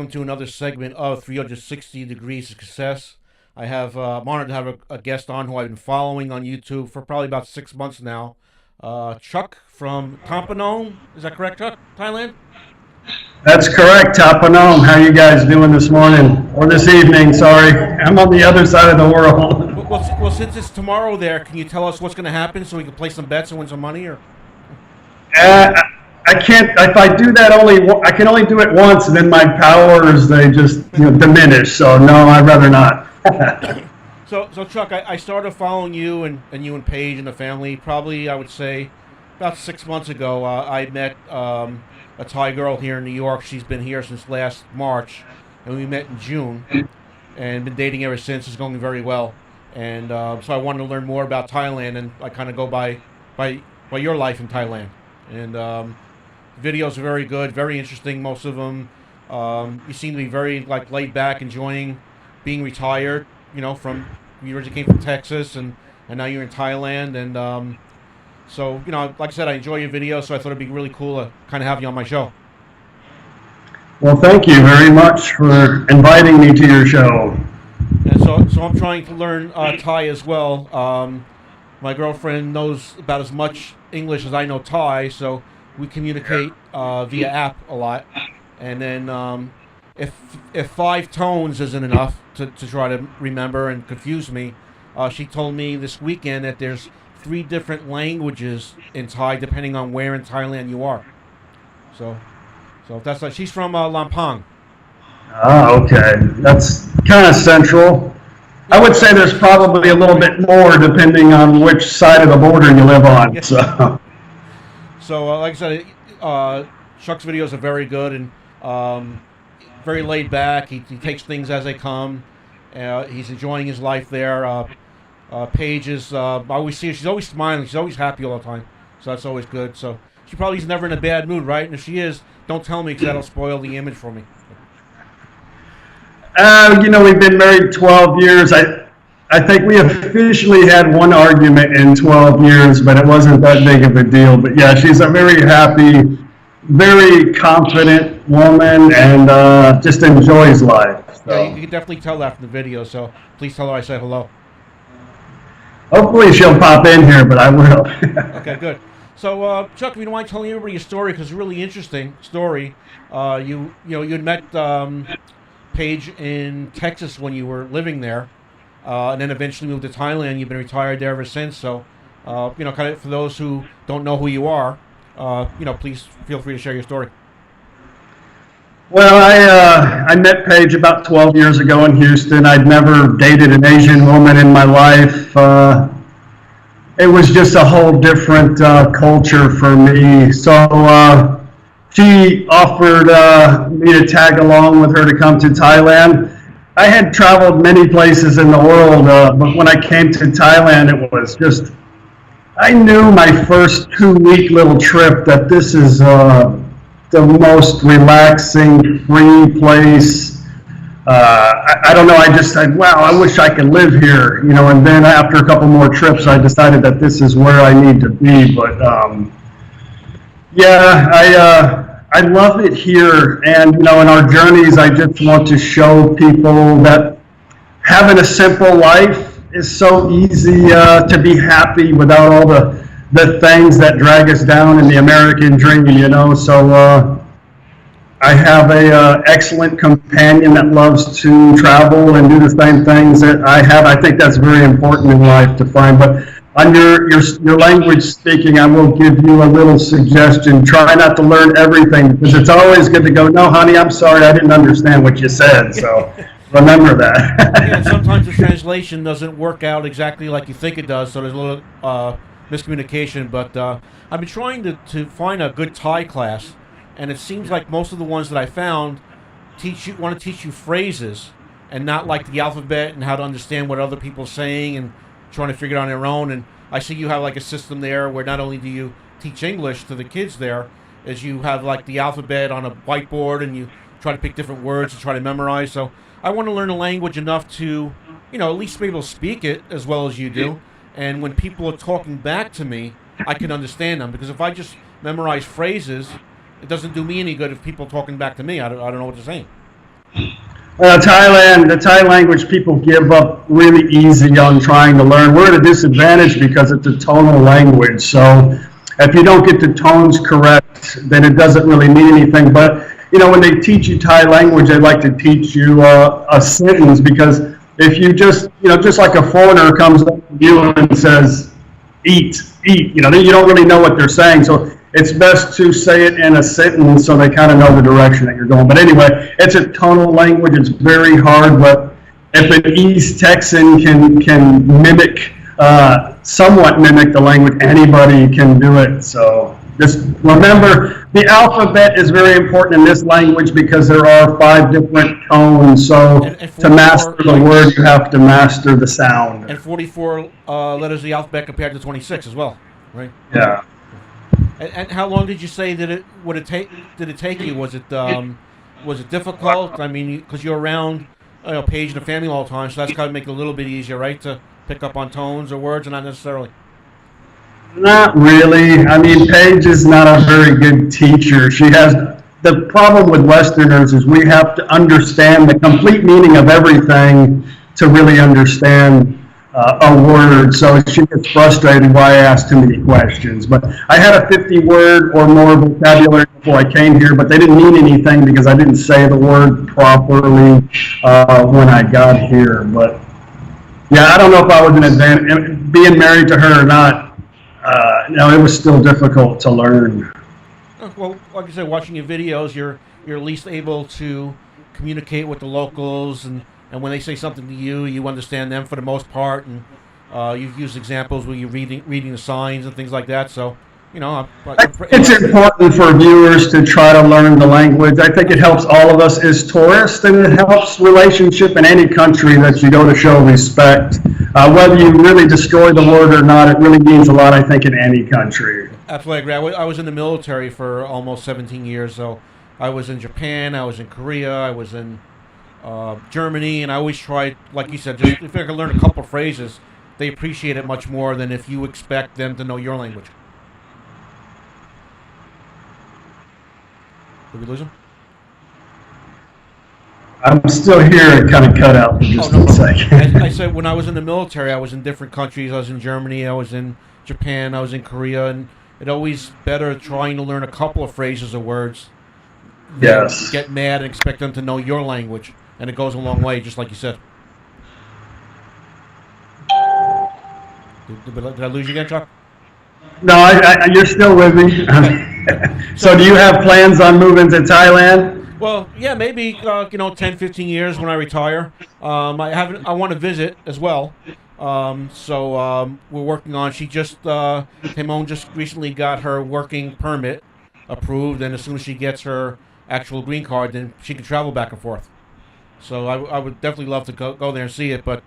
welcome to another segment of 360 Degrees of Success. I'm honored to have a guest on who I've been following on YouTube for probably about 6 months now. Chuck from Tompanong. Is that correct, Chuck? Thailand? That's correct, Tapanong. How you guys doing this morning? Or this evening, sorry. I'm on the other side of the world. Well, since it's tomorrow there, can you tell us what's going to happen so we can play some bets and win some money? Or I can't, if I do that I can only do it once, and then my powers, they just diminish. So no, I'd rather not. So Chuck, I started following you and you and Paige and the family probably, I would say, about 6 months ago. I met a Thai girl here in New York. She's been here since last March, and we met in June, and been dating ever since. It's going very well, and so I wanted to learn more about Thailand, and I kind of go by your life in Thailand, and videos are very good, very interesting. Most of them, you seem to be very laid back, enjoying being retired. From you originally came from Texas, and now you're in Thailand, and so, like I said, I enjoy your videos, so I thought it'd be really cool to kind of have you on my show. Well, thank you very much for inviting me to your show. And so I'm trying to learn Thai as well. My girlfriend knows about as much English as I know Thai, so we communicate via app a lot. And then if 5 tones isn't enough to try to remember and confuse me, she told me this weekend that there's 3 different languages in Thai, depending on where in Thailand you are. So if that's she's from Lampang. Ah, okay. That's kind of central. I would say there's probably a little bit more depending on which side of the border you live on. Yeah. So like I said, Chuck's videos are very good and very laid back. He takes things as they come. He's enjoying his life there. Paige is, I always see her, she's always smiling, she's always happy all the time, so that's always good. So she probably is never in a bad mood, right? And if she is, don't tell me, because that'll spoil the image for me. We've been married 12 years. I think we officially had one argument in 12 years, but it wasn't that big of a deal. But yeah, she's a very happy, very confident woman, and just enjoys life. So. Yeah, you can definitely tell that from the video, so please tell her I said hello. Hopefully she'll pop in here, but I will. Okay, good. So, Chuck, if you don't mind telling everybody your story, because it's a really interesting story. You had met Paige in Texas when you were living there, and then eventually moved to Thailand. You've been retired there ever since. So, kind of for those who don't know who you are, please feel free to share your story. Well, I met Paige about 12 years ago in Houston. I'd never dated an Asian woman in my life. It was just a whole different culture for me. So she offered me to tag along with her to come to Thailand. I had traveled many places in the world, but when I came to Thailand, it was just, I knew my first 2-week little trip that this is the most relaxing, free place. I don't know, I just said, wow, I wish I could live here, and then after a couple more trips, I decided that this is where I need to be. But I love it here, and in our journeys, I just want to show people that having a simple life is so easy to be happy without all the things that drag us down in the American dream, So I have a excellent companion that loves to travel and do the same things that I have. I think that's very important in life to find. But on your language speaking, I will give you a little suggestion. Try not to learn everything, because it's always good to go, no, honey, I'm sorry, I didn't understand what you said. So remember that. Yeah, sometimes the translation doesn't work out exactly like you think it does, so there's a little miscommunication. But I've been trying to find a good Thai class, and it seems like most of the ones that I found want to teach you phrases and not like the alphabet and how to understand what other people are saying and trying to figure it out on their own. And I see you have like a system there where not only do you teach English to the kids there, as you have like the alphabet on a whiteboard and you try to pick different words and try to memorize. So I want to learn a language enough to, at least be able to speak it as well as you do. And when people are talking back to me, I can understand them. Because if I just memorize phrases, it doesn't do me any good if people are talking back to me. I don't know what they're saying. Thailand, the Thai language, people give up really easy on trying to learn. We're at a disadvantage because it's a tonal language. So if you don't get the tones correct, then it doesn't really mean anything. But, you know, when they teach you Thai language, they like to teach you a sentence, because if you just, you know, just like a foreigner comes up to you and says, eat, you know, you don't really know what they're saying. So it's best to say it in a sentence so they kind of know the direction that you're going. But anyway, it's a tonal language. It's very hard, but if an East Texan can mimic, somewhat mimic the language, anybody can do it. So just remember, the alphabet is very important in this language because there are 5 different tones. So to master the word, you have to master the sound. And 44 letters of the alphabet compared to 26 as well, right? Yeah. And how long did you say did it take you? Was it difficult? I mean, because you're around, you know, Paige and the family all the time, so that's got to make it a little bit easier, right, to pick up on tones or words, and not necessarily. Not really. I mean, Paige is not a very good teacher. She has the problem with Westerners is we have to understand the complete meaning of everything to really understand a word, so she gets frustrated why I ask too many questions. But I had a 50-word or more vocabulary before I came here, but they didn't mean anything because I didn't say the word properly when I got here. But yeah, I don't know if I was an advantage. Being married to her or not, no, it was still difficult to learn. Well, like I said, watching your videos, you're at least able to communicate with the locals, and when they say something to you, you understand them for the most part, and you've used examples where you're reading the signs and things like that. So, you know, it's important for viewers to try to learn the language. I think it helps all of us as tourists, and it helps relationship in any country that you go to show respect. Whether you really destroy the word or not, it really means a lot, I think, in any country. Absolutely agree. I was in the military for almost 17 years, so I was in Japan, I was in Korea, I was in Germany, and I always tried, like you said, just if I could learn a couple of phrases, they appreciate it much more than if you expect them to know your language. Did we lose him? I'm still here. It kind of cut out for just a second. I said when I was in the military, I was in different countries. I was in Germany, I was in Japan, I was in Korea, and it's always better trying to learn a couple of phrases or words. Yes. Get mad and expect them to know your language, and it goes a long way, just like you said. Did I lose you again, Chuck? No, you're still with me. So do you have plans on moving to Thailand? Well, yeah, maybe 10, 15 years when I retire. I want to visit as well. So we're working on. She just Timon just recently got her working permit approved, and as soon as she gets her actual green card, then she can travel back and forth. So I would definitely love to go there and see it. But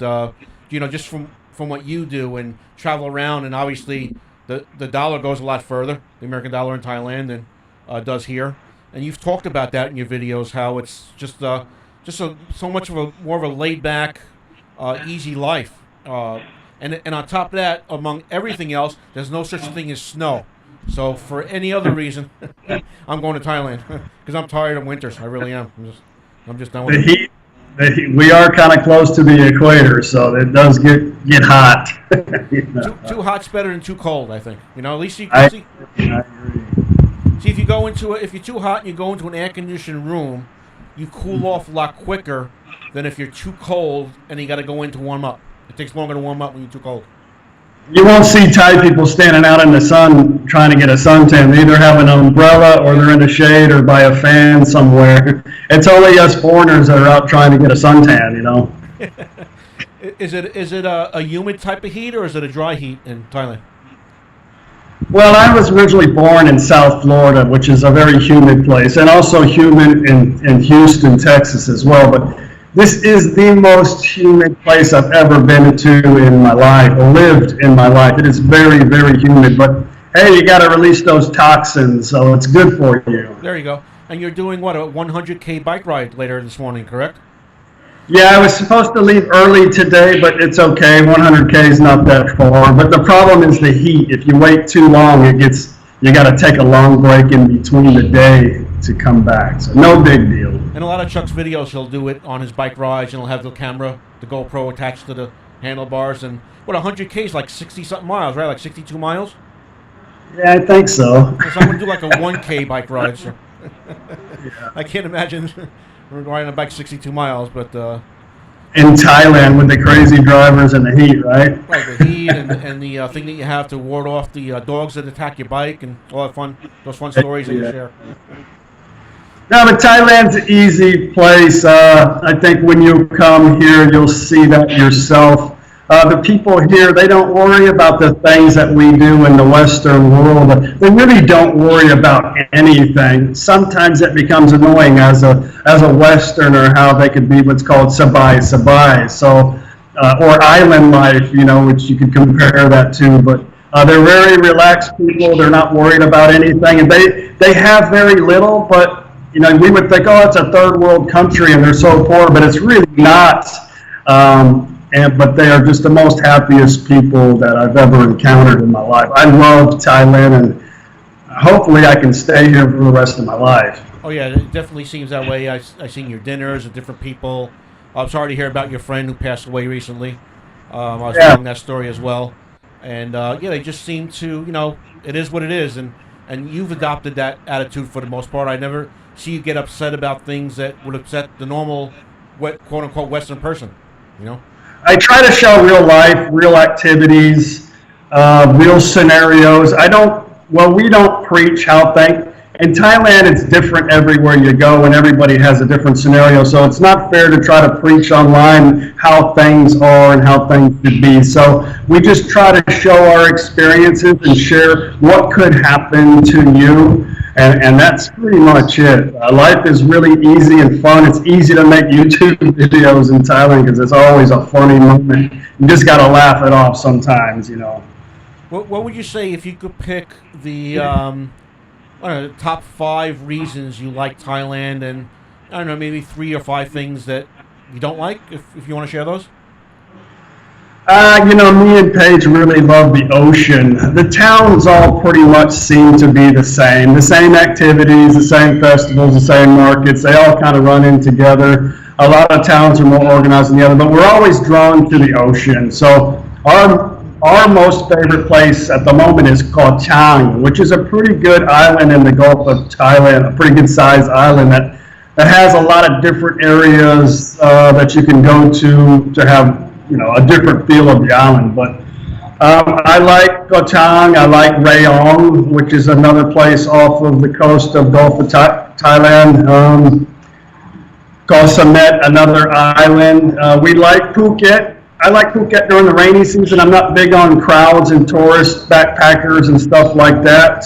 just from what you do and travel around, and obviously the dollar goes a lot further, the American dollar in Thailand, than does here. And you've talked about that in your videos, how it's just so much of a more of a laid back, easy life. And on top of that, among everything else, there's no such thing as snow. So for any other reason, I'm going to Thailand because I'm tired of winters. I really am. I'm just done with the heat. We are kind of close to the equator, so it does get hot. Too hot's better than too cold, I think. At least you can see. I agree. See, if you're too hot and you go into an air-conditioned room, you cool off a lot quicker than if you're too cold and you got to go in to warm up. It takes longer to warm up when you're too cold. You won't see Thai people standing out in the sun trying to get a suntan. They either have an umbrella or they're in the shade or by a fan somewhere. It's only us foreigners that are out trying to get a suntan, Is it a humid type of heat or is it a dry heat in Thailand? Well, I was originally born in South Florida, which is a very humid place, and also humid in Houston, Texas as well. But this is the most humid place I've ever been to in my life, or lived in my life. It is very, very humid. But hey, you got to release those toxins, so it's good for you. There you go. And you're doing what, a 100K bike ride later this morning, correct? Yeah, I was supposed to leave early today, but it's okay. 100K is not that far. But the problem is the heat. If you wait too long, you got to take a long break in between the day. to come back. So no big deal. In a lot of Chuck's videos, he'll do it on his bike rides, and he'll have the camera, the GoPro attached to the handlebars. And what, 100K is like 60-something miles, right? Like 62 miles? Yeah, I think so. So I'm going to do like a 1K bike ride. So. Yeah. I can't imagine riding a bike 62 miles, but... in Thailand with the crazy drivers and the heat, right? Right, the heat and the thing that you have to ward off the dogs that attack your bike and all that those fun stories that you share. No, but Thailand's an easy place. I think when you come here, you'll see that yourself. The people here, they don't worry about the things that we do in the Western world. They really don't worry about anything. Sometimes it becomes annoying as a Westerner how they could be what's called sabai. So, or island life, which you could compare that to. But they're very relaxed people. They're not worried about anything, and they have very little. But we would think, oh, it's a third world country and they're so poor, but it's really not. But they are just the most happiest people that I've ever encountered in my life. I love Thailand, and hopefully I can stay here for the rest of my life. Oh yeah, it definitely seems that way. I've seen your dinners with different people. I'm sorry to hear about your friend who passed away recently. I was telling that story as well. And they just seem to, it is what it is. And you've adopted that attitude for the most part. I never see you get upset about things that would upset the normal, quote-unquote, Western person, I try to show real life, real activities, real scenarios. We don't preach how things. In Thailand, it's different everywhere you go, and everybody has a different scenario. So it's not fair to try to preach online how things are and how things should be. So we just try to show our experiences and share what could happen to you. And that's pretty much it. Life is really easy and fun. It's easy to make YouTube videos in Thailand because it's always a funny moment. You just got to laugh it off sometimes, What would you say if you could pick the top 5 reasons you like Thailand, and I don't know, maybe 3 or 5 things that you don't like, if you want to share those? Me and Paige really love the ocean. The towns all pretty much seem to be the same activities, the same festivals, the same markets. They all kind of run in together. A lot of towns are more organized than the other, but we're always drawn to the ocean. So our most favorite place at the moment is called Chang, which is a pretty good island in the Gulf of Thailand, a pretty good sized island that has a lot of different areas that you can go to have a different feel of the island. But I like Koh Chang, I like Rayong, which is another place off of the coast of Gulf of Thailand. Koh Samet, another island. We like Phuket. I like Phuket during the rainy season. I'm not big on crowds and tourists, backpackers and stuff like that.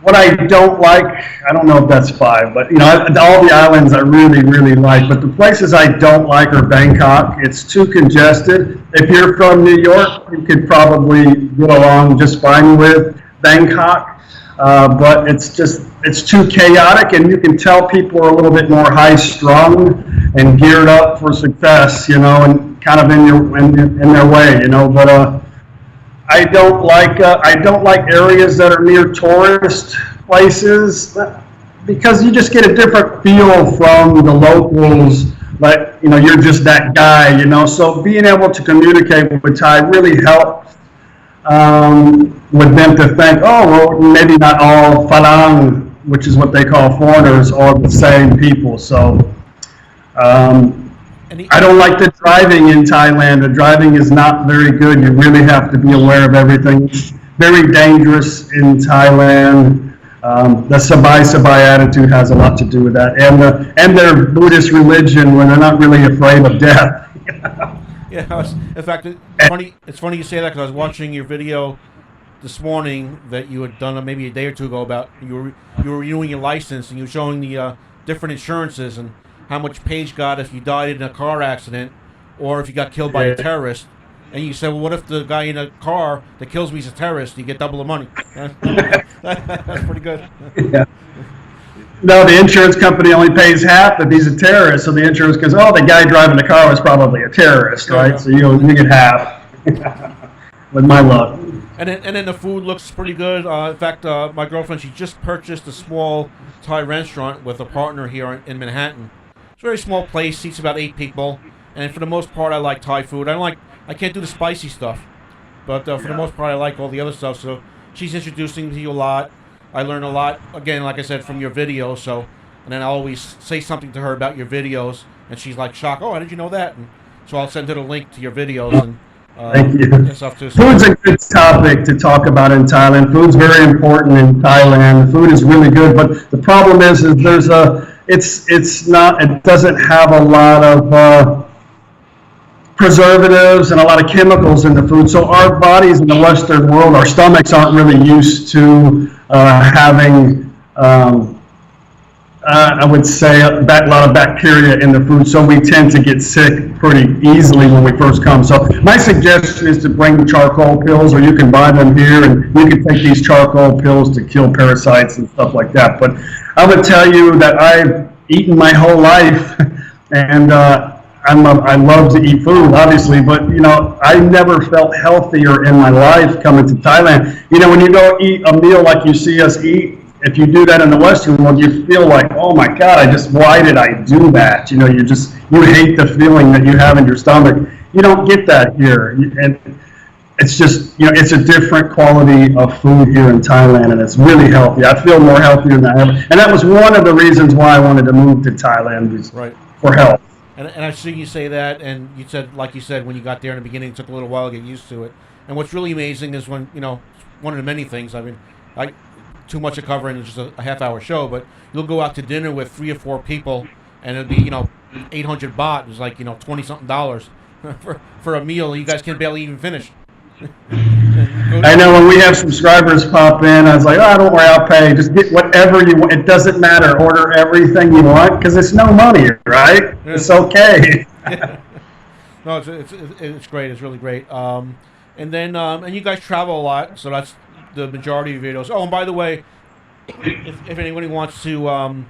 What I don't like, I don't know if that's 5, but all the islands I really, really like. But the places I don't like are Bangkok. It's too congested. If you're from New York, you could probably get along just fine with Bangkok. But it's too chaotic, and you can tell people are a little bit more high-strung and geared up for success, and kind of in their way, But I don't like areas that are near tourist places because you just get a different feel from the locals. Like you're just that guy, So being able to communicate with Thai really helps with them to think, oh, well, maybe not all Falang, which is what they call foreigners, are the same people. So I don't like the driving in Thailand. The driving is not very good. You really have to be aware of everything. It's very dangerous in Thailand. The sabai attitude has a lot to do with that, and their Buddhist religion, when they're not really afraid of death. Yeah, in fact, it's funny you say that because I was watching your video this morning that you had done maybe a day or two ago about you were renewing your license, and you were showing the different insurances and how much Paige got if you died in a car accident or if you got killed by a terrorist. And you said, well, what if the guy in a car that kills me is a terrorist? You get double the money. That's pretty good. Yeah. No, the insurance company only pays half if he's a terrorist. So the insurance goes, oh, the guy driving the car was probably a terrorist, right? So you get half with my luck. And then the food looks pretty good. In fact, my girlfriend, she just purchased a small Thai restaurant with a partner here in Manhattan. It's a very small place, seats about 8 people, and for the most part, I like Thai food. I can't do the spicy stuff, but for the most part, I like all the other stuff. So she's introducing me to you a lot. I learn a lot, again, like I said, from your videos. So, and then I always say something to her about your videos, and she's like shocked. Oh, how did you know that? And so I'll send her the link to your videos and. Thank you. And stuff too. Food's a good topic to talk about in Thailand. Food's very important in Thailand. Food is really good, but the problem is it doesn't have a lot of preservatives and a lot of chemicals in the food. So our bodies in the Western world, our stomachs aren't really used to having I would say a lot of bacteria in the food, so we tend to get sick pretty easily when we first come. So my suggestion is to bring charcoal pills, or you can buy them here, and you can take these charcoal pills to kill parasites and stuff like that. But I would tell you that I've eaten my whole life, and I love to eat food, obviously, but I never felt healthier in my life coming to Thailand. When you go eat a meal like you see us eat, if you do that in the Western world, you feel like, oh my God, why did I do that? You hate the feeling that you have in your stomach. You don't get that here. And it's just, it's a different quality of food here in Thailand, and it's really healthy. I feel more healthier than I ever. And that was one of the reasons why I wanted to move to Thailand, was for health. And I see you say that, and you said, like you said, when you got there in the beginning, it took a little while to get used to it. And what's really amazing is when, one of the many things, too much to cover in just a half-hour show, but you'll go out to dinner with 3 or 4 people, and it'll be 800 baht. It's like $20-something for a meal. You guys can barely even finish. I know when we have subscribers pop in, I was like, oh, don't worry, I'll pay. Just get whatever you want. It doesn't matter. Order everything you want, because it's no money, right? Yeah. It's okay. No, it's great. It's really great. And then and you guys travel a lot, so that's the majority of your videos. Oh, and by the way, if anybody wants to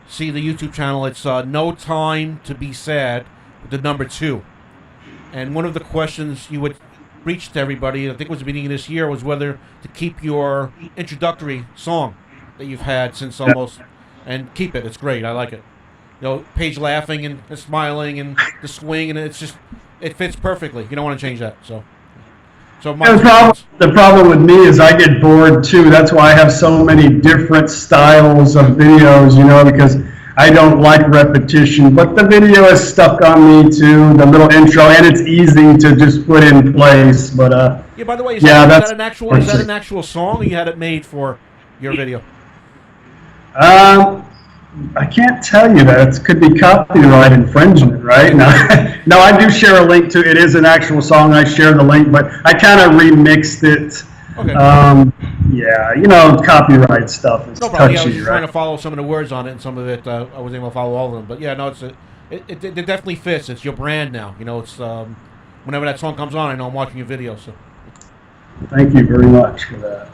see the YouTube channel, it's notime2besad, the number 2. And one of the questions you would reach to everybody, I think it was the beginning of this year, was whether to keep your introductory song that you've had since almost, and keep it. It's great. I like it. Paige laughing and smiling and the swing, and it fits perfectly. You don't want to change that. So the problem with me is I get bored too. That's why I have so many different styles of videos, because I don't like repetition. But the video is stuck on me too, the little intro, and it's easy to just put in place. But yeah. By the way, is that an actual song, or you had it made for your video? I can't tell you that. It could be copyright infringement, right? No, I do share a link to it. It is an actual song. I share the link, but I kind of remixed it. Okay. Yeah, copyright stuff is touchy, I was just right? trying to follow some of the words on it, and some of it I wasn't able to follow all of them. But yeah, no, it definitely fits. It's your brand now. It's whenever that song comes on, I know I'm watching your video. So thank you very much for that.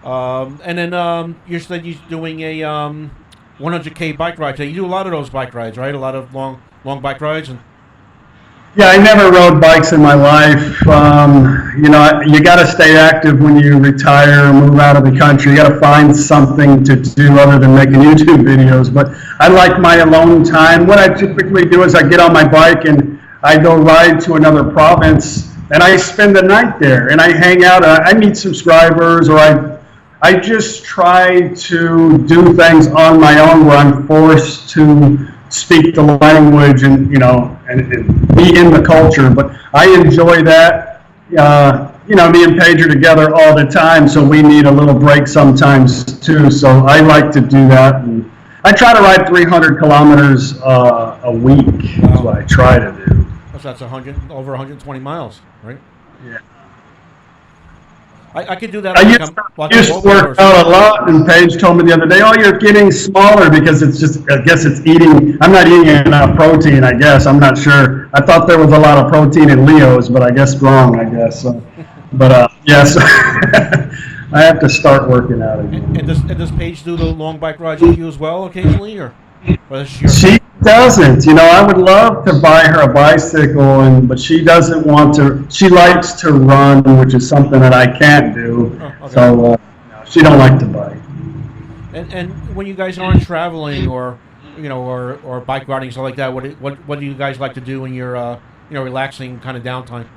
And then you said you're doing a 100K bike ride today. You do a lot of those bike rides, right? A lot of long bike rides. Yeah, I never rode bikes in my life. You got to stay active when you retire and move out of the country. You got to find something to do other than making YouTube videos. But I like my alone time. What I typically do is I get on my bike and I go ride to another province, and I spend the night there, and I hang out. I meet subscribers, or I just try to do things on my own where I'm forced to speak the language and be in the culture. But I enjoy that. Me and Paige are together all the time, so we need a little break sometimes too. So I like to do that. And I try to ride 300 kilometers a week. Wow. That's what I try to do. So that's over 120 miles, right? Yeah. I could do that. I used to work out a lot, and Paige told me the other day, "Oh, you're getting smaller because I guess it's eating. I'm not eating enough protein. I guess I'm not sure. I thought there was a lot of protein in Leo's, but I guess wrong. I guess. But yes, I have to start working out again. And does Paige do the long bike rides with you as well occasionally, or doesn't. I would love to buy her a bicycle, but she doesn't want to. She likes to run, which is something that I can't do. Oh, okay. So she don't like to bike. And when you guys aren't traveling or or bike riding, stuff like that, what do you guys like to do when you're relaxing kind of downtime?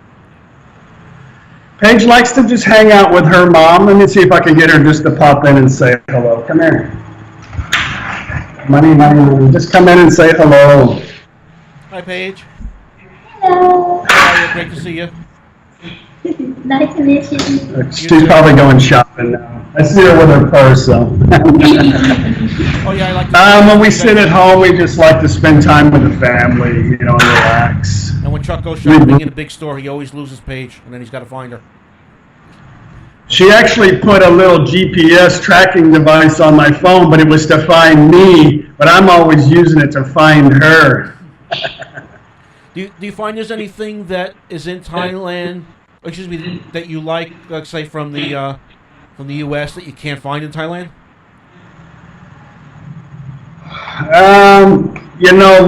Paige likes to just hang out with her mom. Let me see if I can get her just to pop in and say hello. Come here. Money, money, money. Just come in and say hello. Hi, Paige. Hello. Hi, great to see you. Nice to meet you. She's probably going shopping now. I see her with her purse, so. Oh yeah, I like to. When we sit at home, we just like to spend time with the family, and relax. And when Chuck goes shopping in a big store, he always loses Paige, and then he's got to find her. She actually put a little GPS tracking device on my phone, but it was to find me, but I'm always using it to find her. Do you find there's anything that is in Thailand, that you like, let's say from the U.S. that you can't find in Thailand?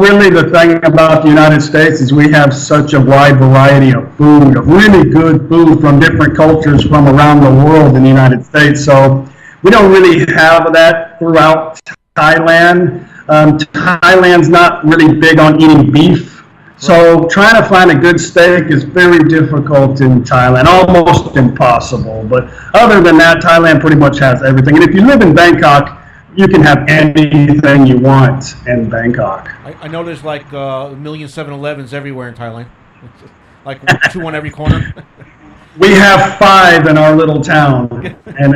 Really the thing about the United States is we have such a wide variety of food, of really good food from different cultures from around the world in the United States. So we don't really have that throughout Thailand. Thailand's not really big on eating beef. So trying to find a good steak is very difficult in Thailand, almost impossible. But other than that, Thailand pretty much has everything. And if you live in Bangkok, you can have anything you want in Bangkok. I know there's like a million 7-Elevens everywhere in Thailand. Like 2 on every corner. We have 5 in our little town, and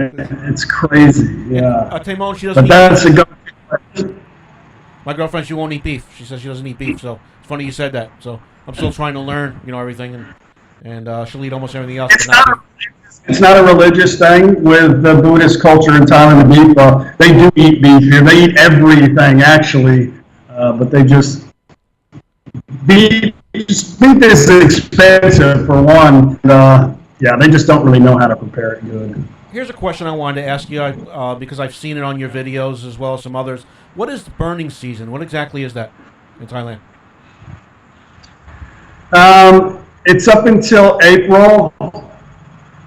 it's crazy. Yeah. Timon, she doesn't. But that's a good. My girlfriend, she won't eat beef. She says she doesn't eat beef. So it's funny you said that. So I'm still trying to learn, everything, and she'll eat almost everything else. It's not a religious thing with the Buddhist culture in Thailand. The beef, they do eat beef here. They eat everything actually, but they just beef is expensive for one. They just don't really know how to prepare it good. Here's a question I wanted to ask you because I've seen it on your videos as well as some others. What is the burning season? What exactly is that in Thailand? It's up until April.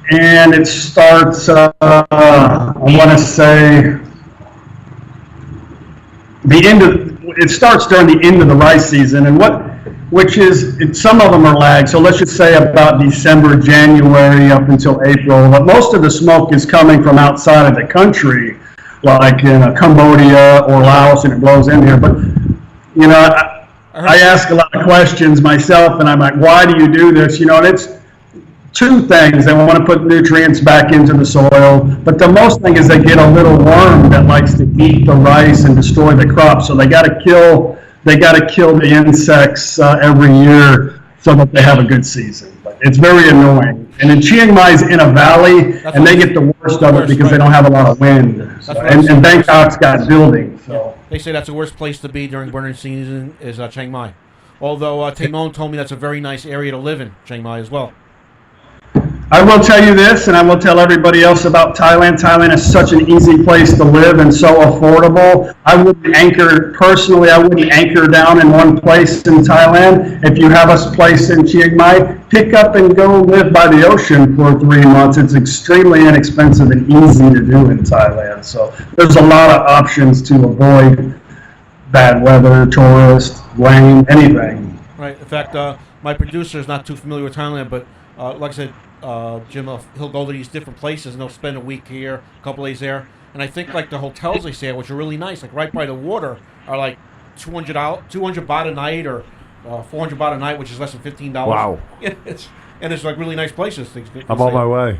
And it starts, I want to say, it starts during the end of the rice season, some of them are lagged. So let's just say about December, January, up until April. But most of the smoke is coming from outside of the country, like in Cambodia or Laos, and it blows in here. But, I ask a lot of questions myself, and I'm like, why do you do this? And it's 2 things. They want to put nutrients back into the soil, but the most thing is they get a little worm that likes to eat the rice and destroy the crop. So they got to kill the insects every year so that they have a good season. But it's very annoying. And then Chiang Mai's in a valley, and they get the worst of it because they don't have a lot of wind. So, and Bangkok's got buildings. So. Yeah. They say that's the worst place to be during burning season is Chiang Mai. Although Timon told me that's a very nice area to live in, Chiang Mai as well. I will tell you this, and I will tell everybody else about Thailand. Thailand is such an easy place to live and so affordable. I wouldn't anchor down in one place in Thailand. If you have a place in Chiang Mai, pick up and go live by the ocean for 3 months. It's extremely inexpensive and easy to do in Thailand. So there's a lot of options to avoid bad weather, tourist, rain, anything. Right. In fact, my producer is not too familiar with Thailand, but like I said, Jim, he'll go to these different places and they'll spend a week here, a couple days there. And I think like the hotels they stay at, which are really nice, like right by the water, are like $200 baht a night or 400 baht a night, which is less than $15. Wow. And it's like really nice places. I'm on my way.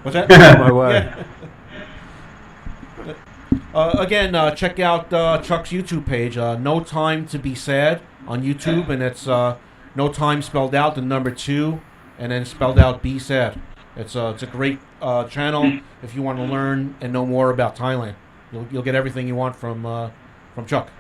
What's that? I'm on my way. Yeah. Again, check out Chuck's YouTube page, No Time to Be Sad on YouTube, and it's no time spelled out, the number 2. And then spelled out besad. It's a great channel if you want to learn and know more about Thailand. You'll get everything you want from Chuck.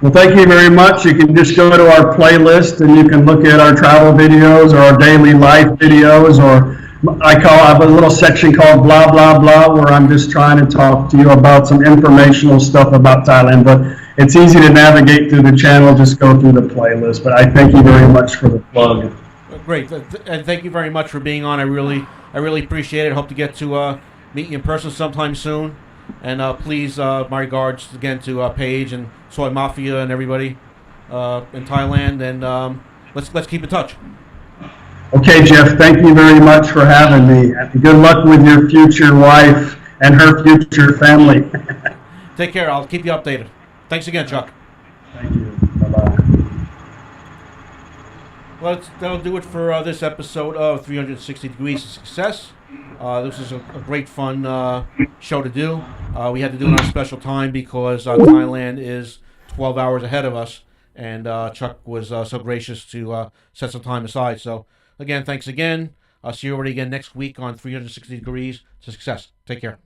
Well, thank you very much. You can just go to our playlist and you can look at our travel videos or our daily life videos, or I have a little section called blah blah blah where I'm just trying to talk to you about some informational stuff about Thailand. But it's easy to navigate through the channel, just go through the playlist. But I thank you very much for the plug. Great, and thank you very much for being on. I really appreciate it. Hope to get to meet you in person sometime soon. And please, my regards again to Paige and Soy Mafia and everybody in Thailand. And let's keep in touch. Okay, Jeff, thank you very much for having me. Good luck with your future wife and her future family. Take care. I'll keep you updated. Thanks again, Chuck. Thank you. Bye-bye. Well, that'll do it for this episode of 360 Degrees of Success. This is a great fun show to do. We had to do it on a special time because Thailand is 12 hours ahead of us, and Chuck was so gracious to set some time aside. So, again, thanks again. I'll see you already again next week on 360 Degrees to Success. Take care.